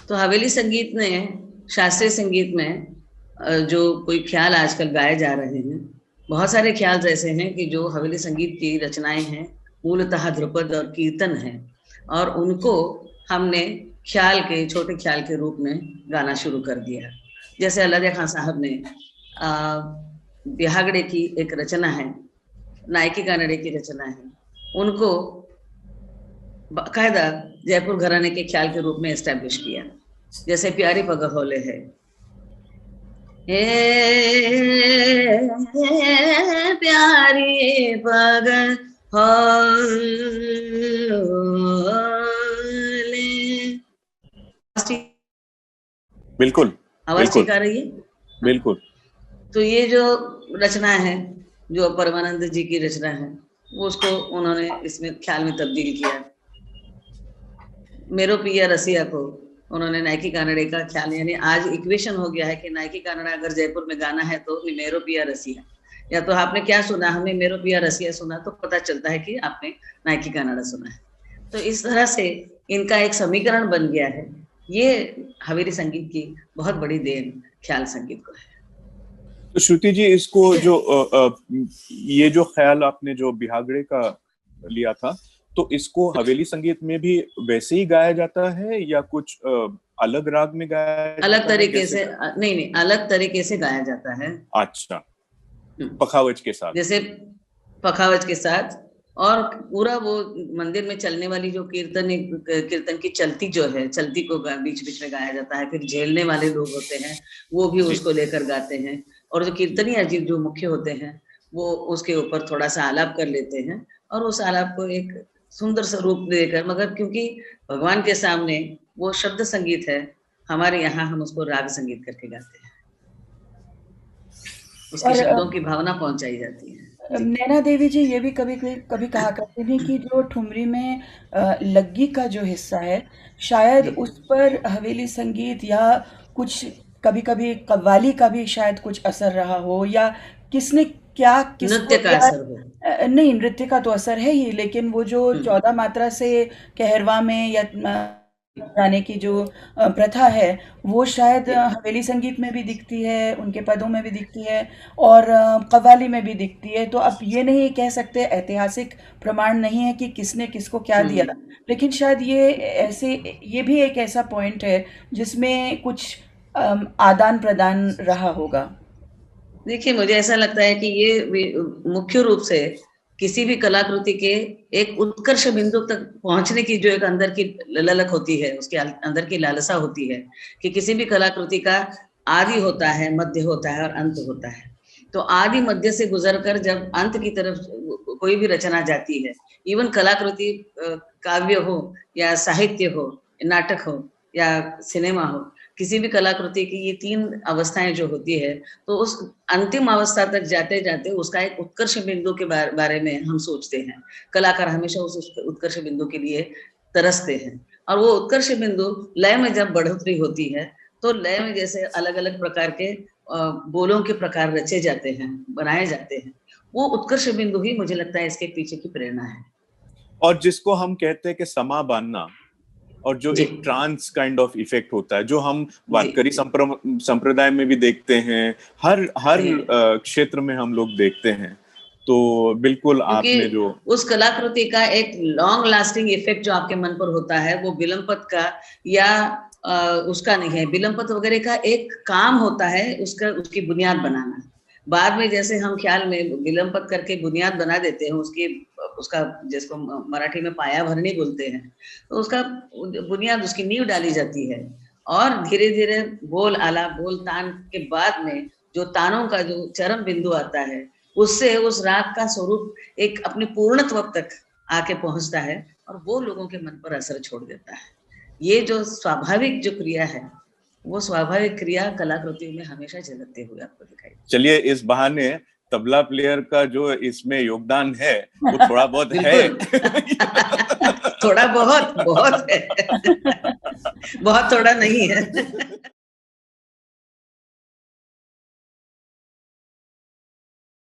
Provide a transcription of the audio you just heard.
तो हवेली संगीत ने शास्त्रीय संगीत में जो कोई ख्याल आजकल गाए जा रहे हैं, बहुत सारे ख्याल ऐसे हैं कि जो हवेली संगीत की रचनाएं हैं, मूलतः ध्रुपद और कीर्तन है, और उनको हमने ख्याल के छोटे ख्याल के रूप में गाना शुरू कर दिया। जैसे अल्लादिया खान साहब ने बिहागड़े की एक रचना है, नायकी कानड़े की रचना है, उनको बाकायदा जयपुर घराने के ख्याल के रूप में एस्टैब्लिश किया। जैसे प्यारी पग होले है, प्यारी पग होले। बिल्कुल आवाज ठीक आ रही है? बिल्कुल। तो ये जो रचना है, जो परमानंद जी की रचना है, वो उसको उन्होंने इसमें ख्याल में तब्दील किया। मेरो पिया रसिया को उन्होंने नायकी कानड़े का ख्याल, यानी आज इक्वेशन हो गया है कि नायकी कानड़ा अगर जयपुर में गाना है तो मेरो पिया रसिया, या तो आपने क्या सुना, हमने मेरो पिया रसिया सुना, तो पता चलता है कि आपने नायकी कानड़ा सुना है। तो इस तरह से इनका एक समीकरण बन गया है। ये हवेली संगीत की बहुत बड़ी देन ख्याल संगीत को है। तो श्रुति जी, इसको जो ये जो ख्याल आपने जो बिहागड़े का लिया था, तो इसको हवेली संगीत में भी वैसे ही गाया जाता है या कुछ अलग राग में गाया अलग तरीके से? नहीं, अलग तरीके से गाया जाता है। अच्छा, पखावज के साथ? जैसे पखावज के साथ, और पूरा वो मंदिर में चलने वाली जो कीर्तन की चलती जो है, चलती को बीच बीच में गाया जाता है। फिर झेलने वाले लोग होते हैं, वो भी उसको लेकर गाते हैं, और जो कीर्तनी अजीब जो मुख्य होते हैं, वो उसके ऊपर थोड़ा सा आलाप कर लेते हैं, और उस आलाप को एक सुंदर स्वरूप देकर, मगर क्योंकि भगवान के सामने वो शब्द संगीत है, हमारे यहाँ हम उसको राग संगीत करके गाते हैं, उसके शब्दों की भावना पहुंचाई जाती है। नैना देवी जी ये भी कभी कहा करते थे कि जो ठुमरी में लग्गी का जो हिस्सा है, शायद उस पर हवेली संगीत या कुछ कभी कव्वाली का भी शायद कुछ असर रहा हो, या किसने क्या नृत्य का असर हो। नहीं, नृत्य का तो असर है ही, लेकिन वो जो 14 मात्रा से कहरवा में या गाने की जो प्रथा है, वो शायद हवेली संगीत में भी दिखती है, उनके पदों में भी दिखती है, और कव्वाली में भी दिखती है। तो अब ये नहीं कह सकते, ऐतिहासिक प्रमाण नहीं है कि किसने किसको क्या दिया, लेकिन शायद ये भी एक ऐसा पॉइंट है जिसमें कुछ आदान प्रदान रहा होगा। देखिए, मुझे ऐसा लगता है कि ये मुख्य रूप से किसी भी कलाकृति के एक उत्कर्ष बिंदु तक पहुंचने की जो एक अंदर की ललक होती है, उसके अंदर की लालसा होती है कि किसी भी कलाकृति का आदि होता है, मध्य होता है और अंत होता है। तो आदि मध्य से गुजरकर जब अंत की तरफ कोई भी रचना जाती है, इवन कलाकृति काव्य हो या साहित्य हो, नाटक हो या सिनेमा हो, किसी भी कलाकृति की ये 3 अवस्थाएं जो होती है, तो उस अंतिम अवस्था तक जाते जाते उसका एक उत्कर्ष बिंदु के बारे में हम सोचते हैं। कलाकार हमेशा उस उत्कर्ष बिंदु के लिए तरसते हैं, और वो उत्कर्ष बिंदु लय में जब बढ़ोतरी होती है, तो लय में जैसे अलग अलग प्रकार के बोलों के प्रकार रचे जाते हैं, बनाए जाते हैं, वो उत्कर्ष बिंदु ही मुझे लगता है इसके पीछे की प्रेरणा है। और जिसको हम कहते हैं कि समा बांधना, और जो एक ट्रांस काइंड ऑफ इफेक्ट होता है, जो हम वारकरी संप्रदाय में भी देखते हैं, हर क्षेत्र में हम लोग देखते हैं। तो बिल्कुल आपने जो उस कलाकृति का एक लॉन्ग लास्टिंग इफेक्ट जो आपके मन पर होता है, वो विलंपत का या उसका नहीं है। विलंपत वगैरह का एक काम होता है उसकी बुनियाद बनाना। बाद में जैसे हम ख्याल में विलंपत करके बुनियाद बना देते हैं, उसका जिसको मराठी में पाया भरनी बोलते हैं, तो उसका बुनियाद, उसकी नींव डाली जाती है, और धीरे धीरे बोल आलाप, बोल तान के बाद में जो तानों का जो चरम बिंदु आता है, उससे उस राग का स्वरूप एक अपने पूर्णत्व तक आके पहुंचता है, और वो लोगों के मन पर असर छोड़ देता है। ये जो स्वाभाविक जो क्रिया है, वो स्वाभाविक क्रिया कलाकृति में हमेशा झलकते हुए आपको दिखाई। चलिए, इस बहाने तबला प्लेयर का जो इसमें योगदान है वो थोड़ा बहुत है। थोड़ा बहुत है। बहुत थोड़ा नहीं है।